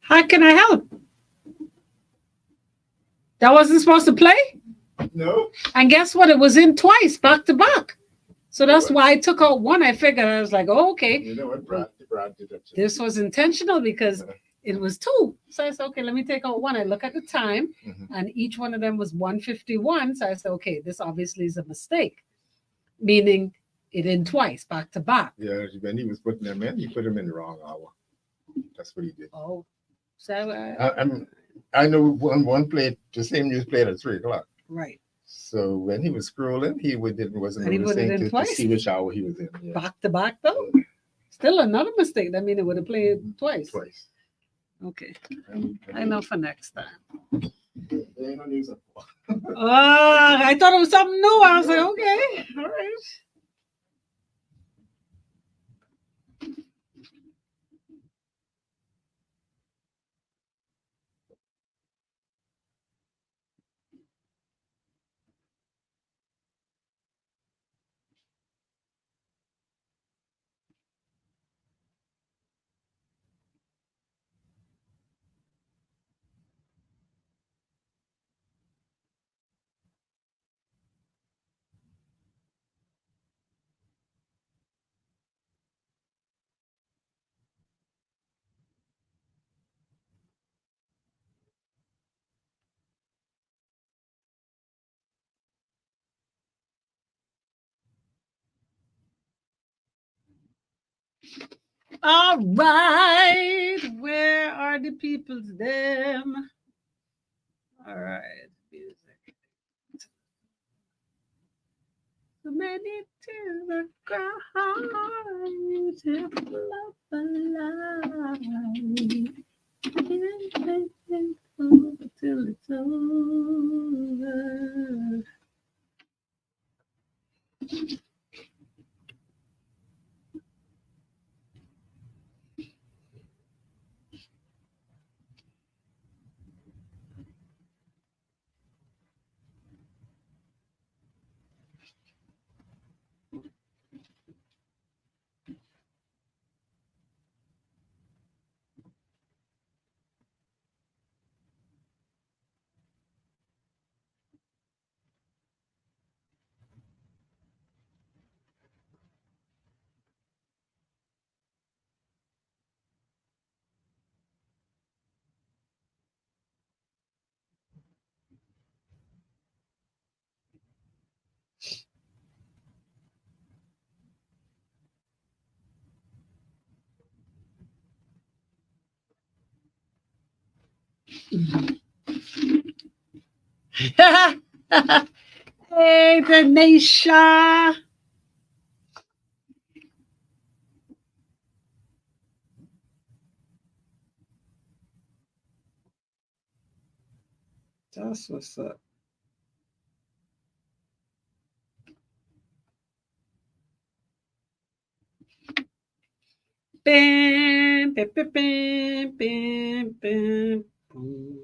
How can I help? That wasn't supposed to play? No. And guess what? It was in twice, back to back. So that's why I took out one. I figured, I was like, oh, okay. You know what, Brad did that. This was intentional because it was two. So I said, okay, let me take out one. I look at the time, and each one of them was 1:51. So I said, okay, this obviously is a mistake, meaning it in twice, back to back. Yeah, when he was putting them in, he put them in the wrong hour. That's what he did. Oh, so I know one played the same news played at 3:00. Right. So when he was scrolling, wasn't And he put it noticing in to twice? see which hour he was in. Yeah. Back to back though. Still another mistake. I mean, it would have played twice. Twice. Okay. I know for next time. They ain't gonna use it. I thought it was something new. I was like, okay, all right. All right. Where are the people's them? All right. Music. So many tears are crying to love alive. Till it's over. Hey, Denisha. That's what's up. Bam, bam, bam, bam, bam, bam, boom.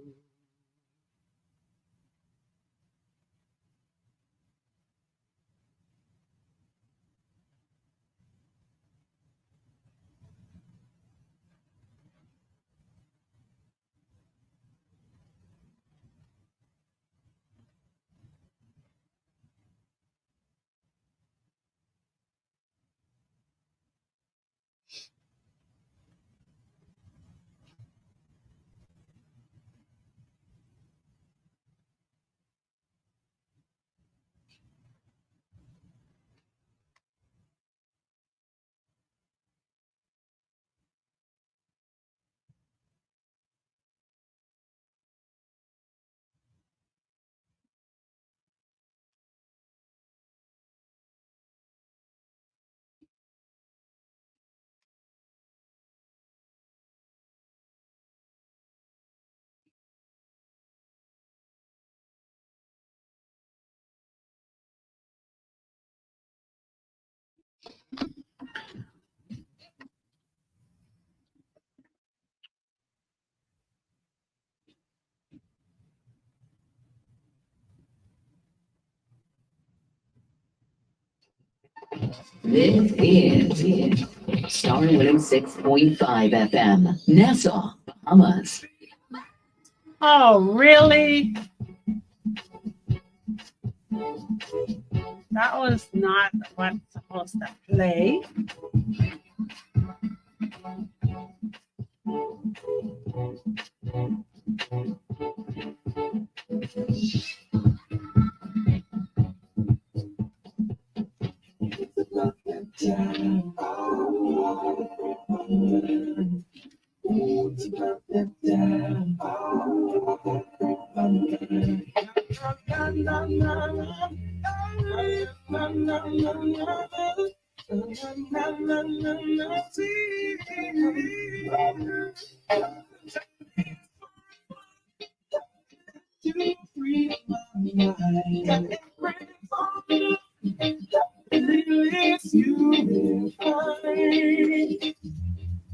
This is Star 106.5 FM, Nassau, Bahamas. Oh, really? That was not what's supposed to play.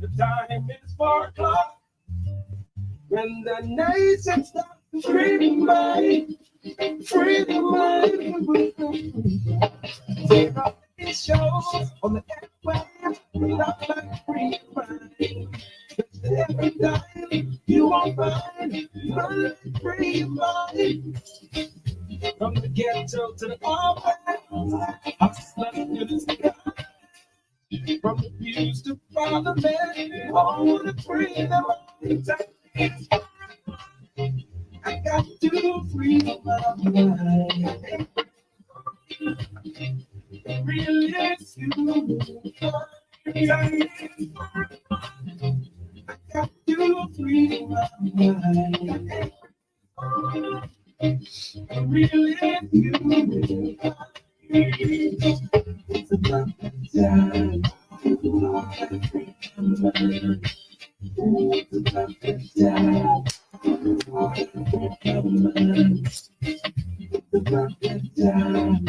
The time is 4 o'clock when the nation starts to free my mind. Take off these shows on the airwaves without my free mind. Every time you won't find my free mind. From the ghetto to the office, hustling to the sky. From the views to Parliament, all the freedom I got to free my mind. Really, it's you. I got to free my mind. Really, it's you. It's about that time. It's about that time. It's about that time.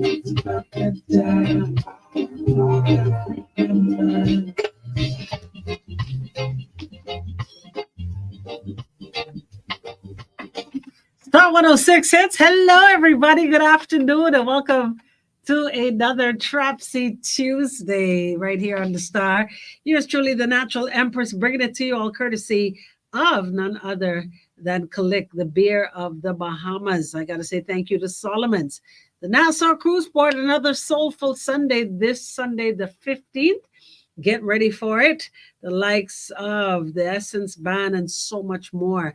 It's about that time. Star 106 hits. Hello, everybody. Good afternoon, and welcome to another TRAPSY Tuesday right here on the Star. Yours truly, the Natural Empress, bringing it to you all courtesy of none other than Kalik, the beer of the Bahamas. I got to say thank you to Solomon's. The Nassau Cruise Port, another soulful Sunday, this Sunday, the 15th. Get ready for it. The likes of the Essence Band and so much more.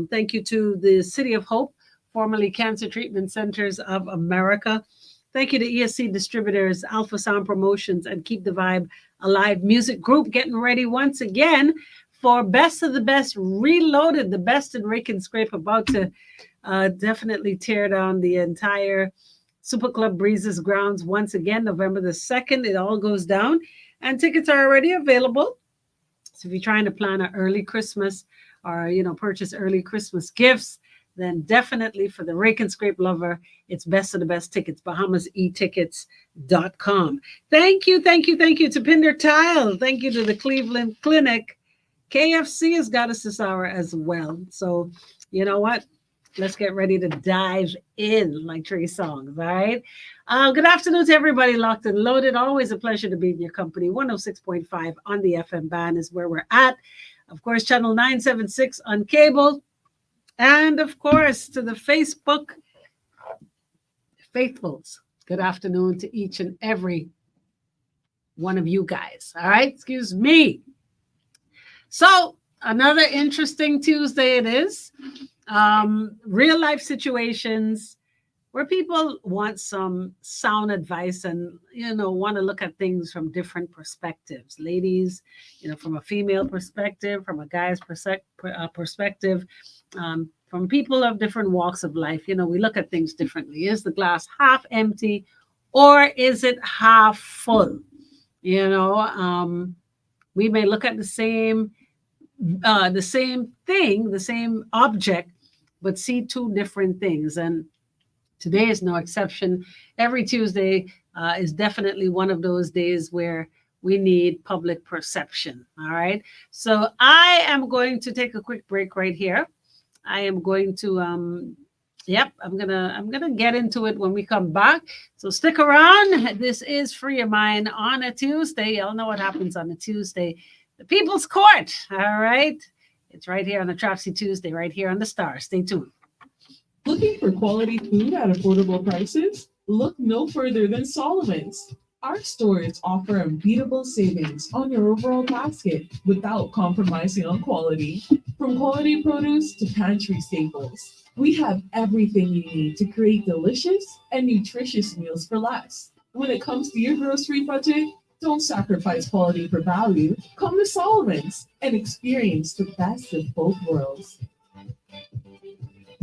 Thank you to the City of Hope, formerly Cancer Treatment Centers of America. Thank you to ESC Distributors, Alpha Sound Promotions, and Keep the Vibe Alive Music Group, getting ready once again for Best of the Best Reloaded, the best in Rake and Scrape, about to definitely tear down the entire Super Club Breezes grounds once again, November the 2nd. It all goes down, and tickets are already available. So if you're trying to plan an early Christmas or, purchase early Christmas gifts, then definitely for the Rake and Scrape lover, it's Best of the Best Tickets, BahamasEtickets.com. Thank you to Pinder Tile. Thank you to the Cleveland Clinic. KFC has got us this hour as well. So, you know what? Let's get ready to dive in like Trey Songs, all right? Good afternoon to everybody locked and loaded. Always a pleasure to be in your company. 106.5 on the FM band is where we're at. Of course, channel 976 on cable. And, of course, to the Facebook faithfuls. Good afternoon to each and every one of you guys, all right? Excuse me. So, another interesting Tuesday it is. Real life situations where people want some sound advice and, want to look at things from different perspectives. Ladies, from a female perspective, from a guy's perspective, from people of different walks of life. We look at things differently. Is the glass half empty or is it half full? We may look at the same thing, the same object, but see two different things. And today is no exception. Every Tuesday is definitely one of those days where we need public perception. All right. So I am going to take a quick break right here. I am going to Yep, I'm gonna get into it when we come back. So stick around. This is Free Your Mind on a Tuesday. Y'all know what happens on a Tuesday. The People's Court. All right. It's right here on the TRAPSY Tuesday, right here on the Star. Stay tuned. Looking for quality food at affordable prices? Look no further than Solomon's. Our stores offer unbeatable savings on your overall basket without compromising on quality. From quality produce to pantry staples, we have everything you need to create delicious and nutritious meals for less. When it comes to your grocery budget, don't sacrifice quality for value. Come to Solomon's and experience the best of both worlds.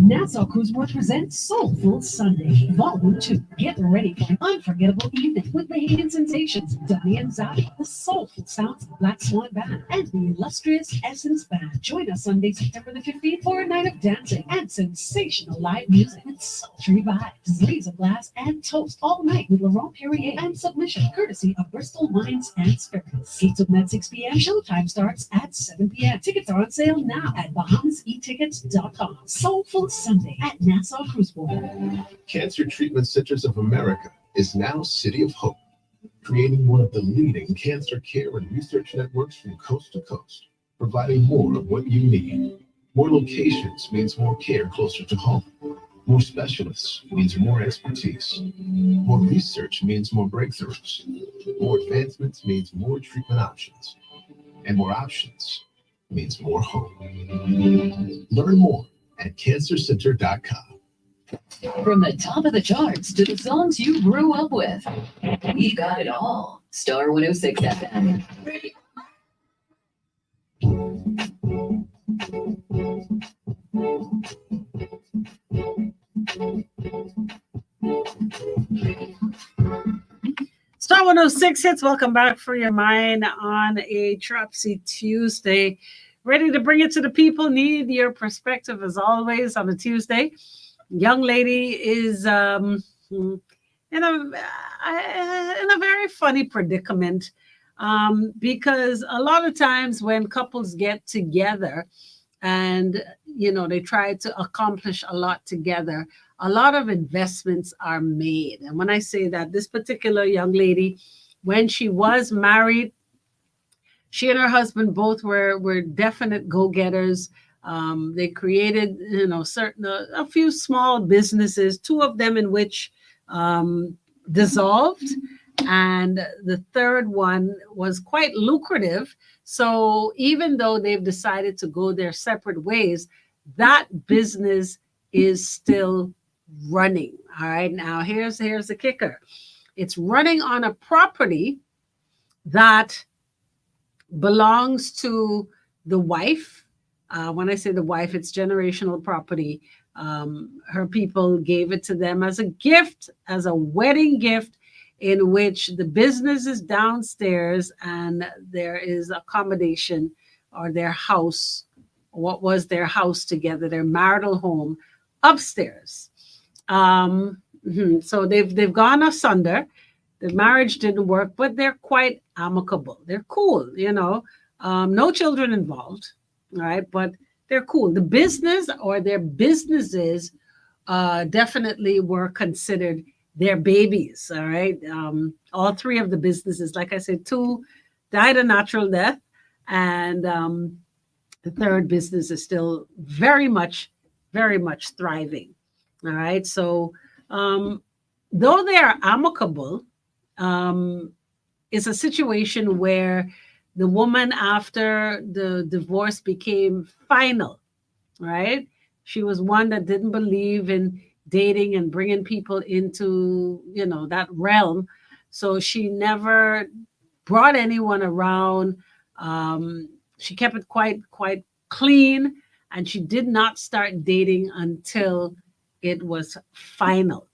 Nassau Cruise Board presents Soulful Sunday, Volume 2. Get ready for an unforgettable evening with the hidden sensations, Donnie and Zadi, the soulful sounds of Black Swan Band, and the illustrious Essence Band. Join us Sunday, September the 15th for a night of dancing and sensational live music with sultry vibes, laser blast, and toast all night with Laurent Perrier and submission, courtesy of Bristol Wines and Spirits. Gates open at 6 p.m. Showtime starts at 7 p.m. Tickets are on sale now at BahamasEtickets.com. Soulful Sunday at Nassau Cruise Board. Cancer Treatment Centers of America is now City of Hope, creating one of the leading cancer care and research networks from coast to coast, providing more of what you need. More locations means more care closer to home. More specialists means more expertise. More research means more breakthroughs. More advancements means more treatment options. And more options means more hope. Learn more at cancercenter.com. From the top of the charts to the songs you grew up with, we got it all. Star 106 FM. Star 106 hits. Welcome back for your mind on a TRAPSY Tuesday. Ready to bring it to the people. Need your perspective as always on a Tuesday. Young lady is in a very funny predicament because a lot of times when couples get together and they try to accomplish a lot together, a lot of investments are made. And when I say that, this particular young lady, when she was married, she and her husband both were definite go-getters. They created, a few small businesses, two of them in which dissolved, and the third one was quite lucrative. So even though they've decided to go their separate ways, that business is still running. All right. Now here's the kicker. It's running on a property that belongs to the wife. When I say the wife, it's generational property. Her people gave it to them as a gift, as a wedding gift, in which the business is downstairs and there is accommodation, or their house, what was their house together, their marital home, upstairs. So they've gone asunder. The marriage didn't work, but they're quite amicable. They're cool, no children involved, all right? But they're cool. The business or their businesses definitely were considered their babies, all right? All three of the businesses, like I said, two died a natural death, and the third business is still very much thriving, all right? So though they are amicable, it's a situation where the woman, after the divorce became final, right? She was one that didn't believe in dating and bringing people into, that realm. So she never brought anyone around. She kept it quite clean, and she did not start dating until it was final.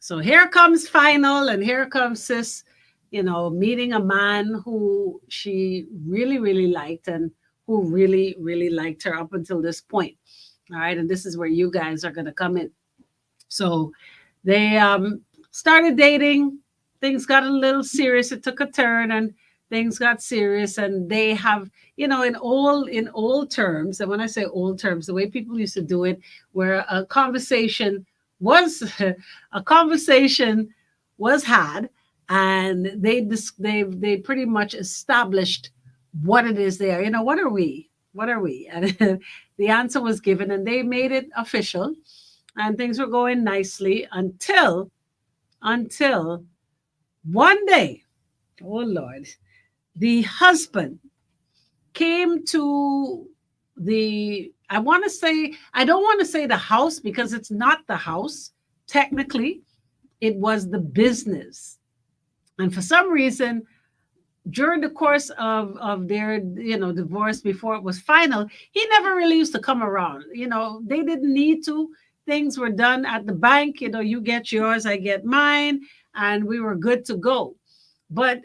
So here comes final, and here comes sis, meeting a man who she really liked, and who really liked her up until this point. All right. And this is where you guys are going to come in. So they started dating. Things got a little serious. It took a turn, and things got serious, and they have, in old terms, and when I say old terms, the way people used to do it, where a conversation was a conversation was had, and they pretty much established what it is there. What are we? What are we? And the answer was given, and they made it official, and things were going nicely until one day, oh Lord, the husband came to I don't want to say the house, because it's not the house. Technically, it was the business. And for some reason, during the course of their divorce, before it was final, he never really used to come around. They didn't need to. Things were done at the bank. You get yours, I get mine, and we were good to go. But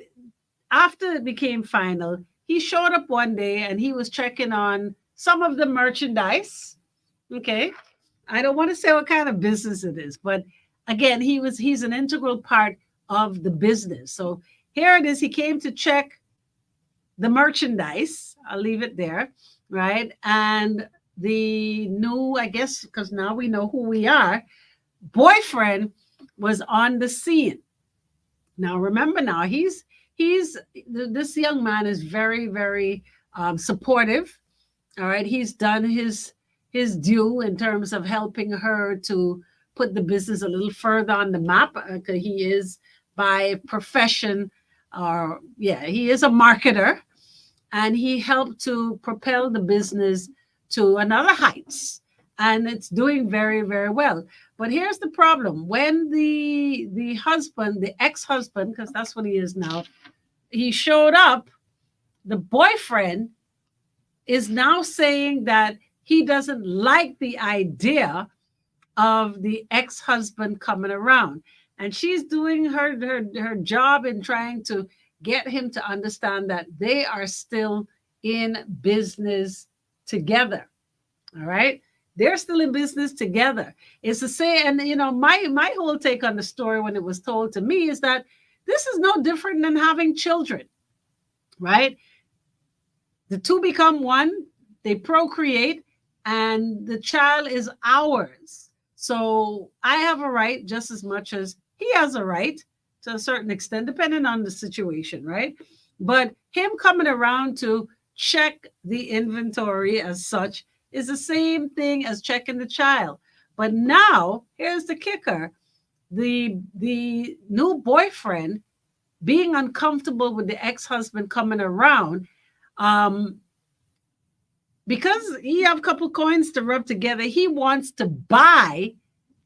after it became final, he showed up one day and he was checking on some of the merchandise. Okay, I don't want to say what kind of business it is, but again, he's an integral part of the business. So here it is. He came to check the merchandise. I'll leave it there, right? And the new, I guess, because now we know who we are, boyfriend was on the scene. Now, remember, this young man is very, very supportive. All right, he's done his due in terms of helping her to put the business a little further on the map. He is by profession, he is a marketer, and he helped to propel the business to another heights, and it's doing very, very well. But here's the problem: when the husband, the ex-husband, because that's what he is now, he showed up, the boyfriend is now saying that he doesn't like the idea of the ex-husband coming around. And she's doing her job in trying to get him to understand that they are still in business together. All right? They're still in business together. It's the same. And, my whole take on the story when it was told to me is that this is no different than having children, right? The two become one, they procreate, and the child is ours. So I have a right just as much as he has a right, to a certain extent, depending on the situation, right? But him coming around to check the inventory as such is the same thing as checking the child. But now, here's the kicker. The new boyfriend being uncomfortable with the ex-husband coming around, because he have a couple coins to rub together, he wants to buy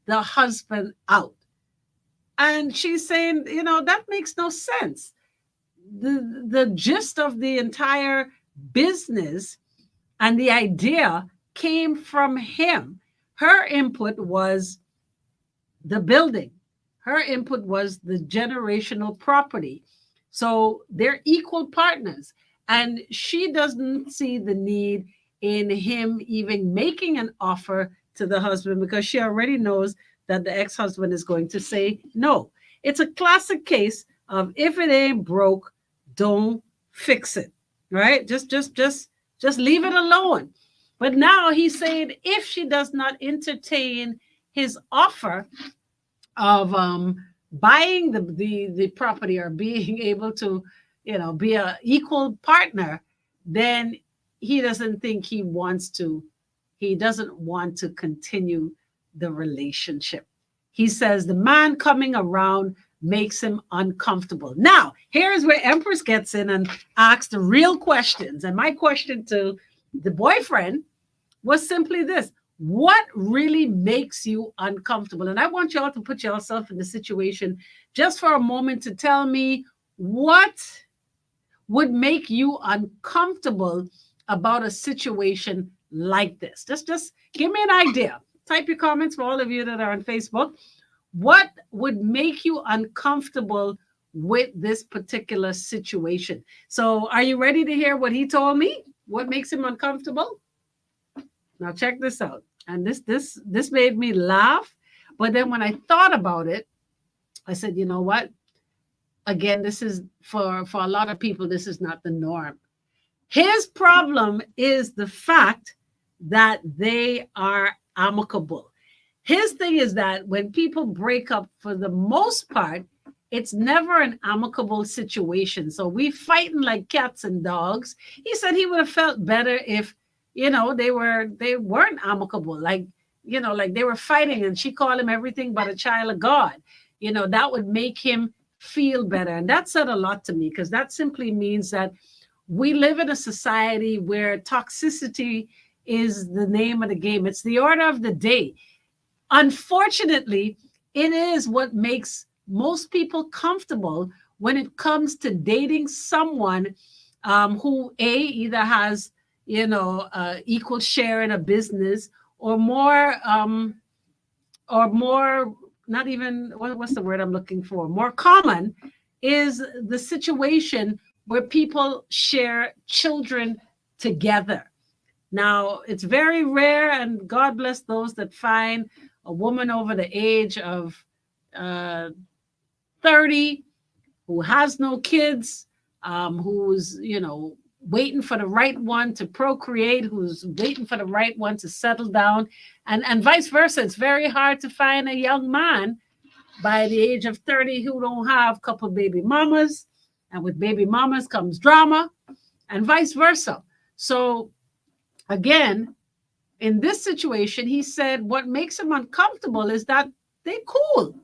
the husband out. And she's saying, that makes no sense. The gist of the entire business and the idea came from him. Her input was the building. Her input was the generational property. So they're equal partners. And she doesn't see the need in him even making an offer to the husband, because she already knows that the ex-husband is going to say no. It's a classic case of, if it ain't broke, don't fix it, right? Just leave it alone. But now he's saying, if she does not entertain his offer of buying the property, or being able to, be an equal partner, then he doesn't want to continue the relationship. He says the man coming around makes him uncomfortable. Now, here's where Empress gets in and asks the real questions. And my question to the boyfriend was simply this: what really makes you uncomfortable? And I want y'all to put yourself in the situation just for a moment to tell me what would make you uncomfortable about a situation like this. Just give me an idea. Type your comments for all of you that are on Facebook. What would make you uncomfortable with this particular situation? So are you ready to hear what he told me? What makes him uncomfortable? Now check this out. And this made me laugh. But then when I thought about it, I said, you know what? again, this is for a lot of people, this is not the norm. His problem is the fact that they are amicable. His thing is that when people break up, for the most part, it's never an amicable situation. So we fighting like cats and dogs. He said he would have felt better if, they weren't amicable. Like, like they were fighting and she called him everything but a child of God. That would make him feel better. And that said a lot to me, because that simply means that we live in a society where toxicity is the name of the game. It's the order of the day. Unfortunately, it is what makes most people comfortable when it comes to dating someone who either has equal share in a business, or more not even what's the word I'm looking for, more common is the situation where people share children together. Now, it's very rare, and God bless those that find a woman over the age of 30 who has no kids, who's, waiting for the right one to procreate, who's waiting for the right one to settle down, and vice versa. It's very hard to find a young man by the age of 30 who don't have a couple baby mamas, and with baby mamas comes drama, and vice versa. So again, in this situation, he said what makes him uncomfortable is that they're cool.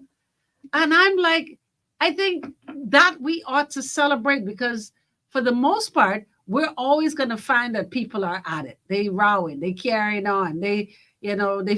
And I'm like, I think that we ought to celebrate, because for the most part, we're always going to find that people are at it. They rowing, they carrying on, they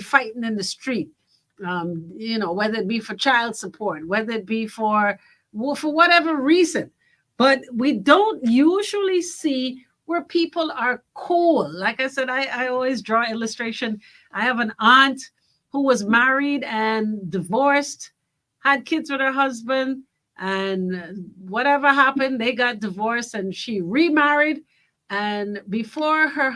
fighting in the street, whether it be for child support, whether it be for whatever reason. But we don't usually see where people are cool. Like I said, I always draw illustration. I have an aunt who was married and divorced, had kids with her husband, and whatever happened, they got divorced, and she remarried. And before her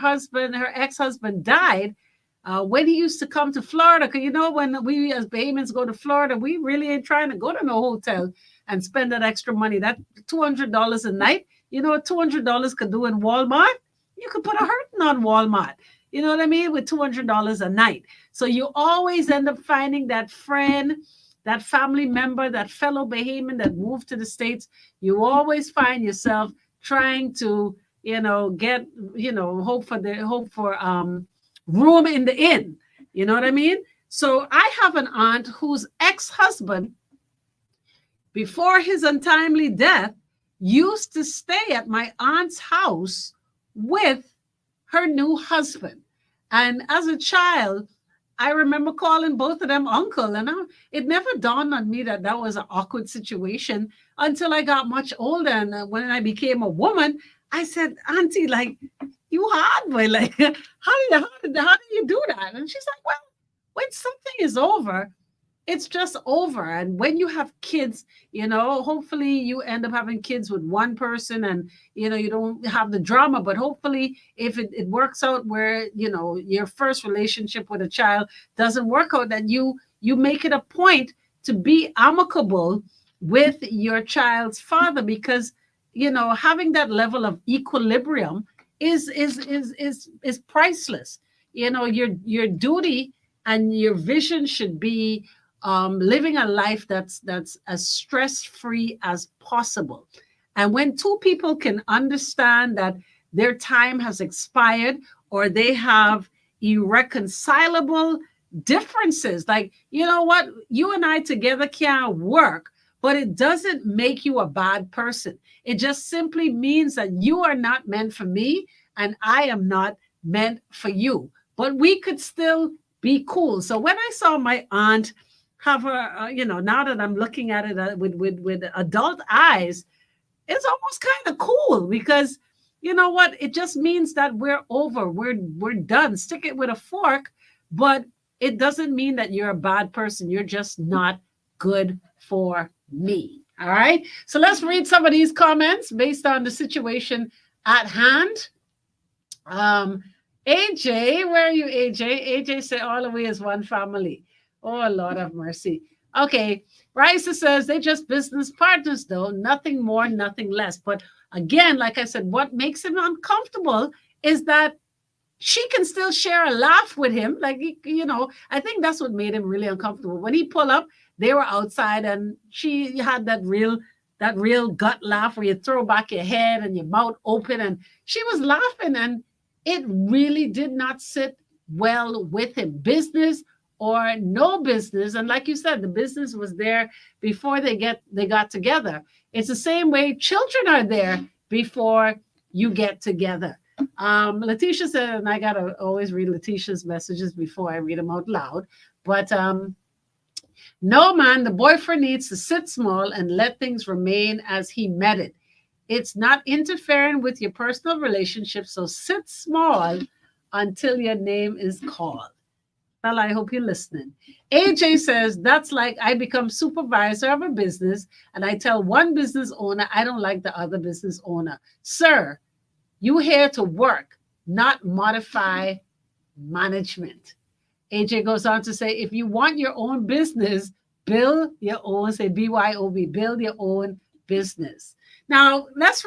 ex-husband died, when he used to come to Florida, because when we as Bahamians go to Florida, we really ain't trying to go to no hotel and spend that extra money. That $200 a night, what $200 could do in Walmart? You could put a hurting on Walmart. You know what I mean? With $200 a night. So you always end up finding that friend, that family member, that fellow Bahamian that moved to the States. You always find yourself trying to, get, hope for room in the inn. You know what I mean? So I have an aunt whose ex-husband, before his untimely death, used to stay at my aunt's house with her new husband. And as a child, I remember calling both of them uncle, and it never dawned on me that was an awkward situation until I got much older. And when I became a woman, I said, Auntie, like, you hard boy, like, how do you do that? And she's like, well, when something is over, it's just over. And when you have kids, hopefully you end up having kids with one person, and you don't have the drama. But hopefully if it works out where your first relationship with a child doesn't work out, that you make it a point to be amicable with your child's father, because having that level of equilibrium is priceless. Your duty and your vision should be living a life that's as stress-free as possible. And when two people can understand that their time has expired, or they have irreconcilable differences, like, what, you and I together can't work, but it doesn't make you a bad person. It just simply means that you are not meant for me, and I am not meant for you. But we could still be cool. So when I saw my aunt have her, now that I'm looking at it with adult eyes, it's almost kind of cool, because you know what? It just means that we're over. We're done. Stick it with a fork, but it doesn't mean that you're a bad person. You're just not good for me. All right. So let's read some of these comments based on the situation at hand. AJ, where are you, AJ? AJ said all the way is one family. Oh, Lord have mercy. Okay, Raisa says they just business partners, though, nothing more, nothing less. But again, like I said, what makes him uncomfortable is that she can still share a laugh with him. Like, I think that's what made him really uncomfortable. When he pulled up, they were outside and she had that real gut laugh where you throw back your head and your mouth open. And she was laughing and it really did not sit well with him. Business or no business. And like you said, the business was there before they got together. It's the same way children are there before you get together. Letitia said, and I gotta always read Letitia's messages before I read them out loud. But no, man, the boyfriend needs to sit small and let things remain as he met it. It's not interfering with your personal relationship, so sit small until your name is called. Well, I hope you're listening. AJ says, that's like I become supervisor of a business and I tell one business owner I don't like the other business owner. Sir, you here to work, not modify management. AJ goes on to say, if you want your own business, build your own, say BYOB, build your own business. Now, let's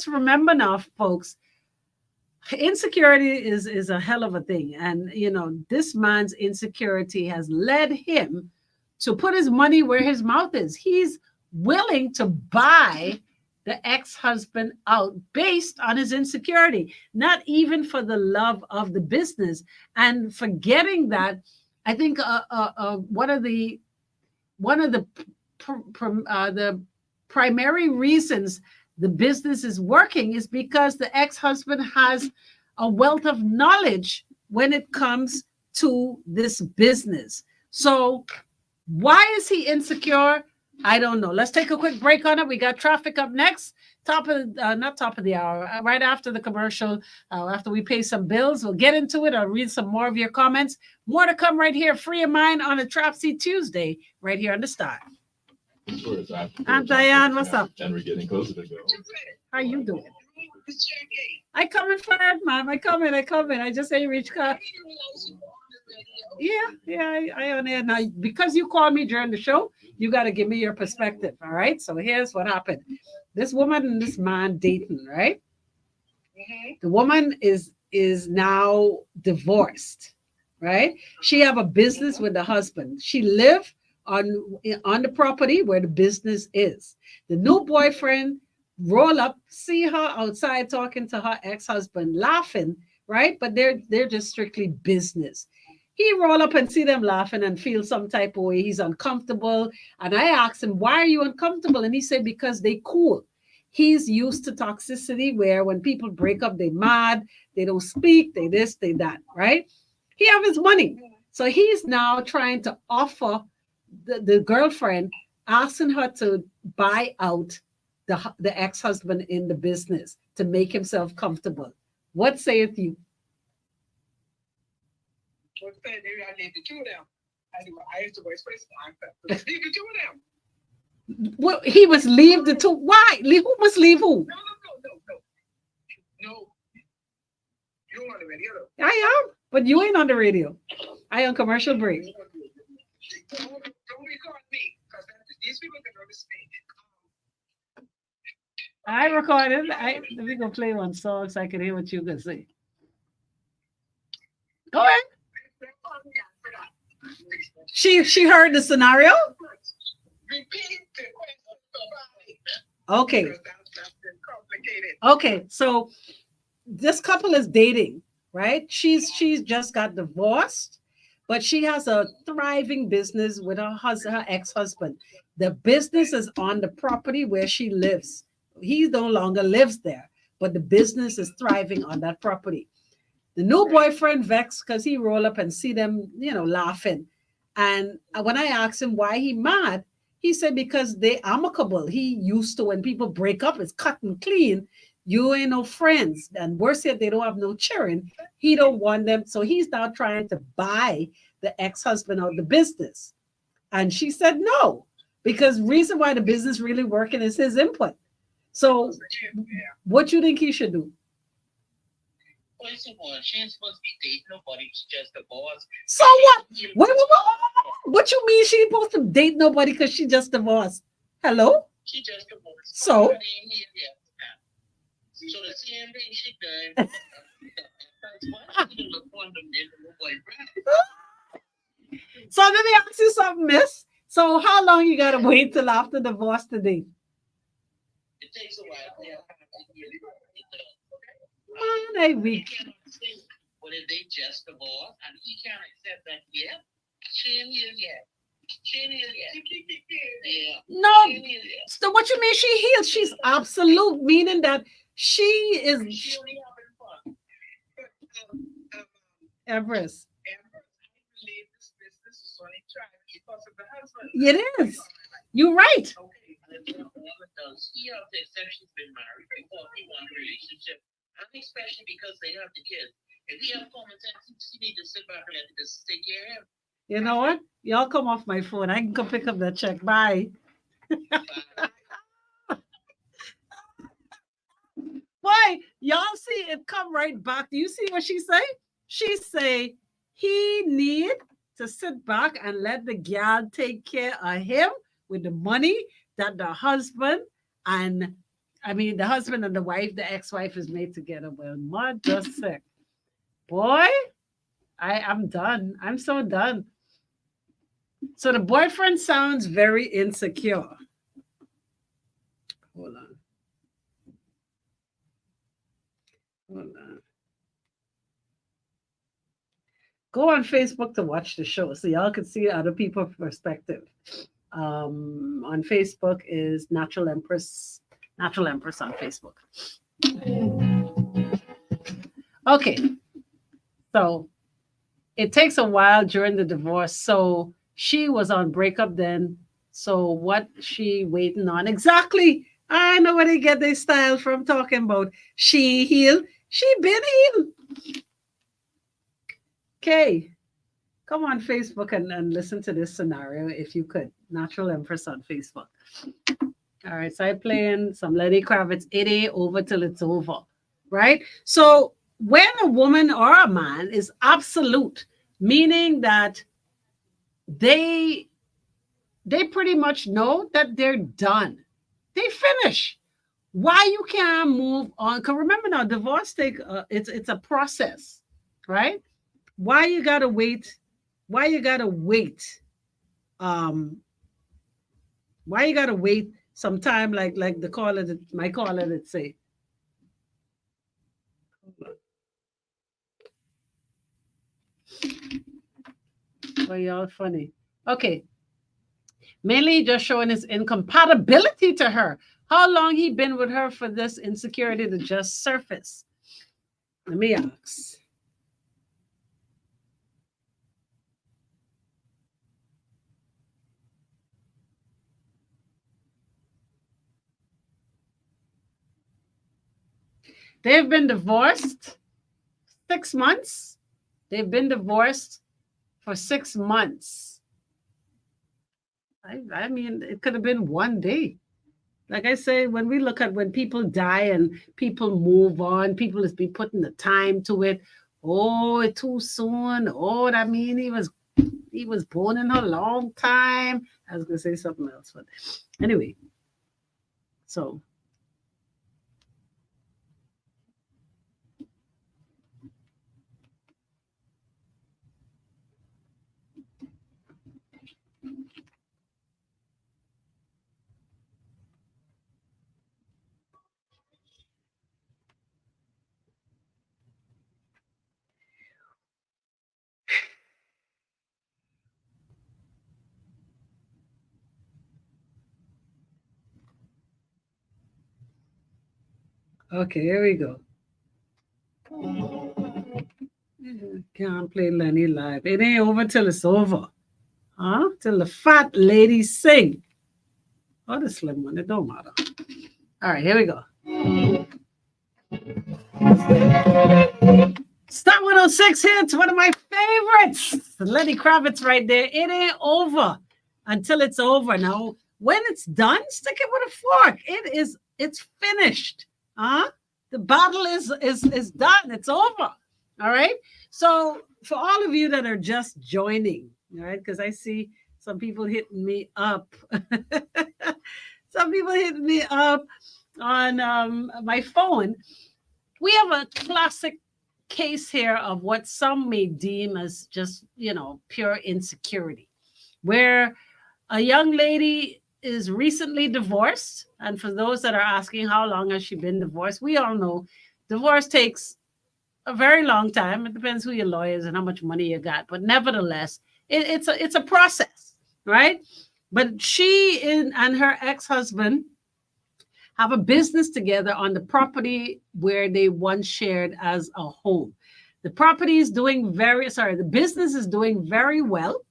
remember now, folks, insecurity is a hell of a thing. And, this man's insecurity has led him to put his money where his mouth is. He's willing to buy the ex-husband out based on his insecurity, not even for the love of the business. And forgetting that, I think one of the primary reasons the business is working is because the ex-husband has a wealth of knowledge when it comes to this business. So why is he insecure? I don't know. Let's take a quick break on it. We got traffic up next. Not top of the hour, right after the commercial, after we pay some bills. We'll get into it. I'll read some more of your comments. More to come right here. Free of Mind on a TRAPSY Tuesday, right here on the Star. I'm Diane. What's up? And we're getting closer to go. How you doing? I coming first, Mom. I coming. I just say reach car. Yeah, I on air now. Because you called me during the show, you got to give me your perspective. All right. So here's what happened. This woman and this man dating, right? Mm-hmm. The woman is now divorced, right? She have a business with the husband. She live on the property where the business is. The new boyfriend roll up, see her outside talking to her ex-husband, laughing, right? But they're just strictly business. He roll up and see them laughing and feel some type of way. He's uncomfortable. And I asked him, why are you uncomfortable? And he said, because they cool. He's used to toxicity where when people break up, they mad, they don't speak, they this, they that, right? He have his money. So he's now trying to offer the girlfriend, asking her to buy out the ex-husband in the business to make himself comfortable. What saith you? Well, he was leave the two. Why? Who must leave who? No. You're on the radio. I am, but you ain't on the radio. I on commercial break. Don't record me, because these people can understand. I recorded. Let me go play one song so I can hear what you can say. Go ahead. She heard the scenario. Okay. Okay. So this couple is dating, right? She's just got divorced, but she has a thriving business with her ex-husband. The business is on the property where she lives. He no longer lives there, but the business is thriving on that property. The new boyfriend vexed because he roll up and see them, laughing. And when I asked him why he mad, he said because they amicable. He used to, when people break up, it's cut and clean. You ain't no friends. And worse yet, they don't have no children. He don't want them. So he's now trying to buy the ex-husband out of the business. And she said no, because reason why the business really working is his input. So what you think he should do? First of all, she ain't supposed to be dating nobody. She's just a boss. So what? Wait. What you mean she ain't supposed to date nobody because she just divorced? Hello? She just divorced. So? Her name here, yeah. So the same thing she done. That's why she didn't look for them in the boyfriend. So let me ask you something, miss. So how long you gotta wait till after divorce to date? It takes a while. Yeah. Man, I He weak. can't understand whether they just divorced, and he can't accept that. Yeah, she ain't here yet. She ain't here yet. Yeah. No. She ain't here yet. So what you mean she healed? She's absolute, meaning that she is She only having fun. Everest. I believe this is only trying because of the husband. It is. You're right. Okay. And the woman does. He has to accept she's been married before he wants a relationship, and especially because they have the kids. If he have common sense, he need to sit back and let it just take care of him. You know what? Y'all come off my phone. I can go pick up that check. Bye. Why? Y'all see it come right back. Do you see what she say? She say he need to sit back and let the gal take care of him with the money that the husband and the husband and the wife, the ex-wife is made together. Well, mother sick. Boy, I'm done. I'm so done. So the boyfriend sounds very insecure. Hold on. Go on Facebook to watch the show so y'all can see other people's perspective. On Facebook is Natural Empress on Facebook. Okay, so it takes a while during the divorce. So she was on breakup then. So what she waiting on? Exactly. I know where they get their style from talking about she healed. She been healed. Okay. Come on Facebook and listen to this scenario if you could. Natural Empress on Facebook. All right. So I'm playing some Lenny Kravitz. It ain't over till it's over. Right? So when a woman or a man is absolute, meaning that they pretty much know that they're done. They finish. Why you can't move on? Because remember now, divorce it's a process, right? Why you gotta wait? Why you gotta wait? Why you gotta wait some time like the caller my caller that say? Well, y'all funny. Okay. Mainly just showing his incompatibility to her. How long he been with her for this insecurity to just surface? Let me ask. They've been divorced 6 months. They've been divorced for 6 months. I mean, it could have been one day. Like I say, when we look at when people die and people move on, people is be putting the time to it. Oh, it's too soon. Oh, that mean he was born in a long time. I was gonna say something else, but anyway. So okay, here we go. Can't play Lenny live. It ain't over till it's over. Huh? Till the fat lady sing. Or the slim one, it don't matter. All right, here we go. Star 106 hits, one of my favorites. Lenny Kravitz right there. It ain't over until it's over. Now, when it's done, stick it with a fork. It's finished. Huh? The battle is done. It's over. All right. So for all of you that are just joining, All right, because I see some people hitting me up. Some people hitting me up on my phone. We have a classic case here of what some may deem as just, pure insecurity, where a young lady is recently divorced. And for those that are asking how long has she been divorced, we all know divorce takes a very long time. It depends who your lawyer is and how much money you got. But nevertheless, it's a process, right? But and her ex-husband have a business together on the property where they once shared as a home. The property is doing the business is doing very well.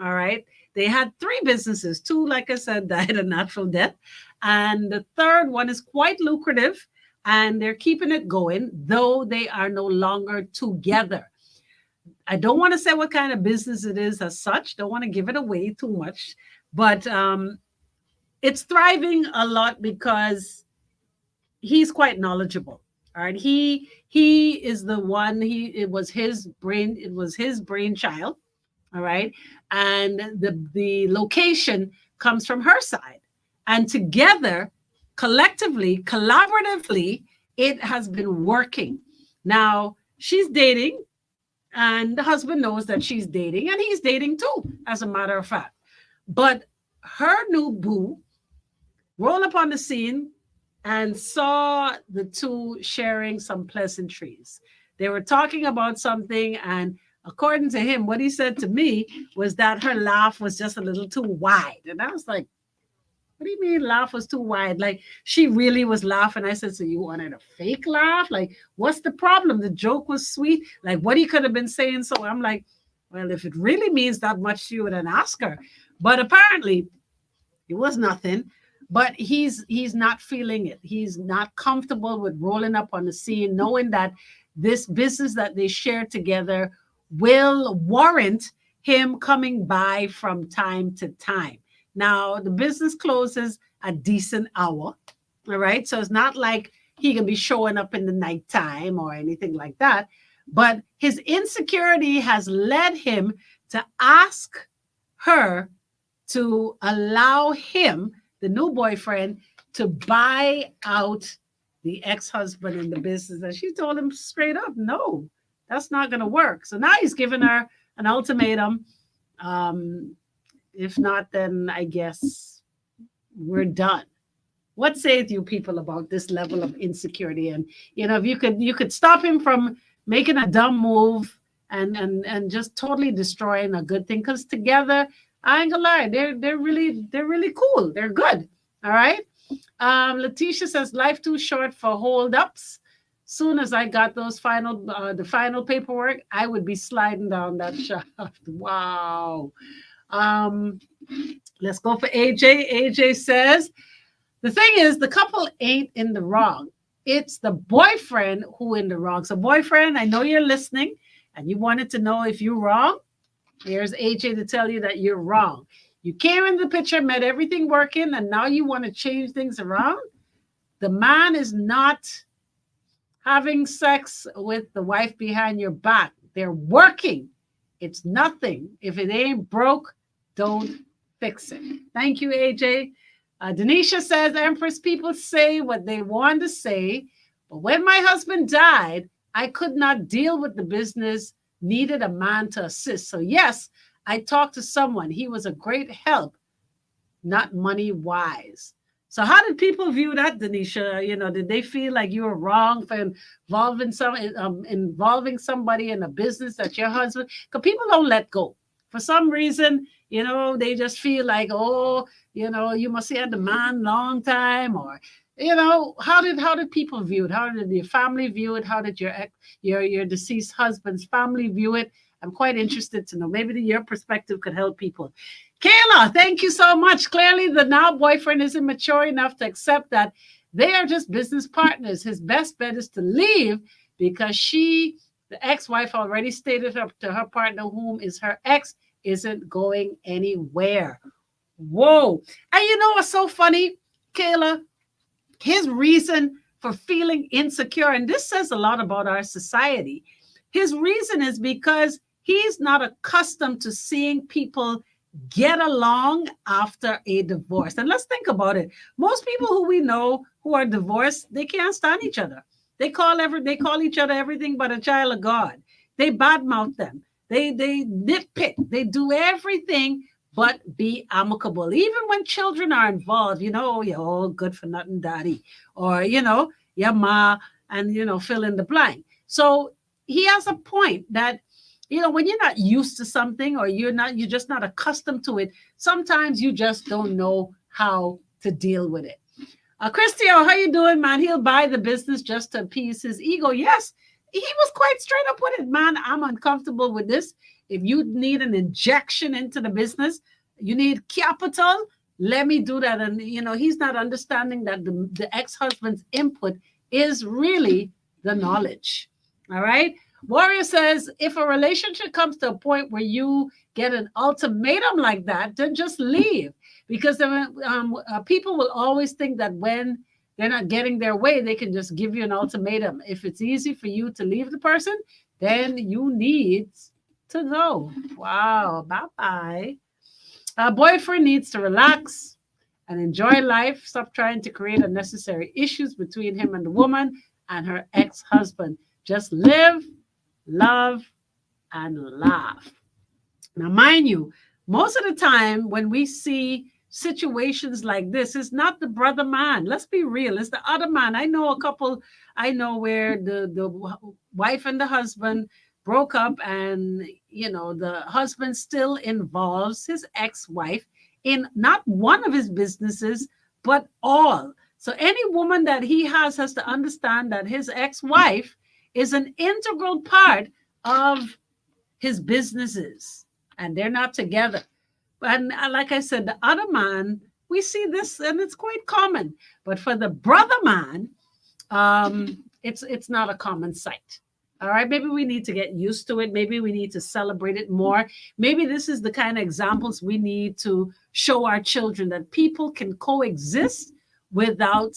All right. They had three businesses. Two, like I said, died a natural death. And the third one is quite lucrative and they're keeping it going, though they are no longer together. I don't want to say what kind of business it is as such. Don't want to give it away too much, but it's thriving a lot because he's quite knowledgeable. All right. He is the one, it was his brainchild. All right. And the location comes from her side. And together, collectively, collaboratively, it has been working. Now she's dating, and the husband knows that she's dating, and he's dating too, as a matter of fact. But her new boo rolled up on the scene and saw the two sharing some pleasantries. They were talking about something, and according to him, what he said to me was that her laugh was just a little too wide. And I was like, what do you mean laugh was too wide? Like, she really was laughing. I said, so you wanted a fake laugh? Like, what's the problem? The joke was sweet. Like, what he could have been saying. So I'm like, well, if it really means that much to you, then ask her. But apparently it was nothing. But he's not feeling it. He's not comfortable with rolling up on the scene, knowing that this business that they share together will warrant him coming by from time to time. Now, the business closes a decent hour. All right. So it's not like he can be showing up in the nighttime or anything like that. But his insecurity has led him to ask her to allow him, the new boyfriend, to buy out the ex-husband in the business. And she told him straight up, no, that's not going to work. So now he's giving her an ultimatum. If not, then I guess we're done. What sayeth you people about this level of insecurity? And if you could stop him from making a dumb move and just totally destroying a good thing, because together, I ain't gonna lie, they're really cool. They're good. All right. Letitia says life too short for holdups. Soon as I got those the final paperwork, I would be sliding down that shaft. Wow. Let's go for AJ. AJ says the thing is the couple ain't in the wrong. It's the boyfriend who in the wrong. So boyfriend, I know you're listening and you wanted to know if you're wrong. Here's AJ to tell you that you're wrong. You came in the picture, met everything working, and now you want to change things around. The man is not having sex with the wife behind your back. They're working. It's nothing. If it ain't broke, don't fix it. Thank you, AJ. Denisha says, Empress, people say what they want to say, but when my husband died, I could not deal with the business, needed a man to assist. So yes, I talked to someone. He was a great help, not money-wise. So how did people view that, Denisha? Did they feel like you were wrong for involving somebody in a business that your husband? Because people don't let go. For some reason, they just feel like, you must have had the man long time, or how did people view it? How did your family view it? How did your deceased husband's family view it? I'm quite interested to know. Maybe your perspective could help people. Kayla, thank you so much. Clearly, the now boyfriend isn't mature enough to accept that they are just business partners. His best bet is to leave because the ex-wife, already stated to her partner, whom is her ex, isn't going anywhere. Whoa. And what's so funny, Kayla? His reason for feeling insecure, and this says a lot about our society, his reason is because He's not accustomed to seeing people get along after a divorce. And let's think about it. Most people who we know who are divorced, they can't stand each other. They call each other everything but a child of God. They badmouth them. They nitpick. They do everything but be amicable. Even when children are involved, you're all good for nothing, daddy. Or, your ma, and, fill in the blank. So he has a point that, when you're not used to something or you're just not accustomed to it, sometimes you just don't know how to deal with it. Christio, how you doing, man? He'll buy the business just to appease his ego. Yes, he was quite straight up with it, man. I'm uncomfortable with this. If you need an injection into the business, you need capital, let me do that. And, he's not understanding that the ex-husband's input is really the knowledge. All right. Warrior says, if a relationship comes to a point where you get an ultimatum like that, then just leave. Because people will always think that when they're not getting their way, they can just give you an ultimatum. If it's easy for you to leave the person, then you need to go. Wow. Bye-bye. A boyfriend needs to relax and enjoy life. Stop trying to create unnecessary issues between him and the woman and her ex-husband. Just live, love, and laugh. Now, mind you, most of the time when we see situations like this, it's not the brother man. Let's be real. It's the other man. I know a couple, where the wife and the husband broke up, and, the husband still involves his ex-wife in not one of his businesses, but all. So any woman that he has to understand that his ex-wife is an integral part of his businesses, and they're not together. And like I said, the other man, we see this, and it's quite common. But for the brother man, it's not a common sight. All right, maybe we need to get used to it. Maybe we need to celebrate it more. Maybe this is the kind of examples we need to show our children, that people can coexist without,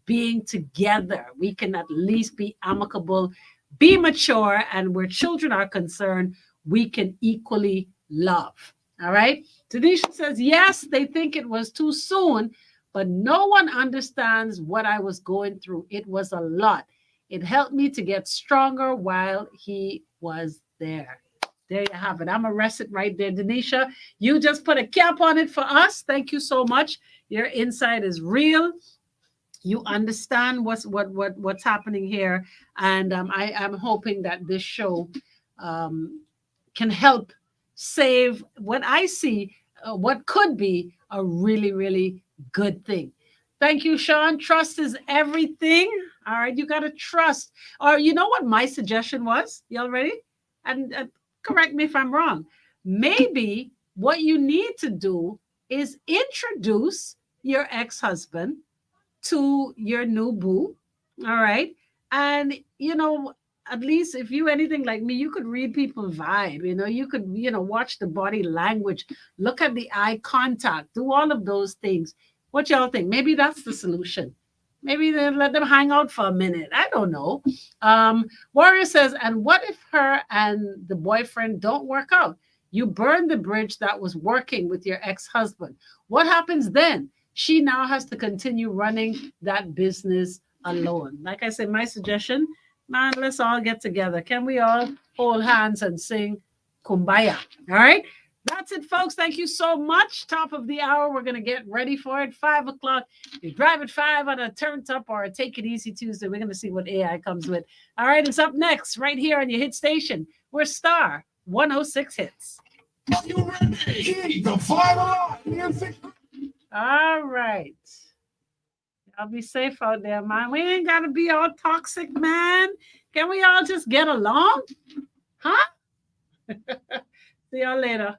being together. We can at least be amicable, be mature, and where children are concerned, we can equally love. All right. Tanisha says, yes, they think it was too soon, but no one understands what I was going through. It was a lot. It helped me to get stronger while he was there. There you have it. I'm going to rest it right there. Denisha, you just put a cap on it for us. Thank you so much. Your insight is real. You understand what's happening here. And I'm hoping that this show can help save what I see, what could be a really, really good thing. Thank you, Sean. Trust is everything. All right, you got to trust. Or you know what my suggestion was? Y'all ready? And correct me if I'm wrong. Maybe what you need to do is introduce your ex-husband to your new boo. All right. And, at least if you anything like me, you could read people's vibe. You could, watch the body language, look at the eye contact, do all of those things. What y'all think? Maybe that's the solution. Maybe they let them hang out for a minute. I don't know. Warrior says, and what if her and the boyfriend don't work out? You burn the bridge that was working with your ex-husband. What happens then? She now has to continue running that business alone. Like I said, my suggestion, man, let's all get together. Can we all hold hands and sing Kumbaya? All right. That's it, folks. Thank you so much. Top of the hour. We're going to get ready for it. 5 o'clock. You drive at 5 on a turn up or a Take It Easy Tuesday. We're going to see what AI comes with. All right. It's up next right here on your hit station. We're Star 106 Hits. Are you ready? The final music. All right. I'll be safe out there, man. We ain't got to be all toxic, man. Can we all just get along? Huh? See y'all later.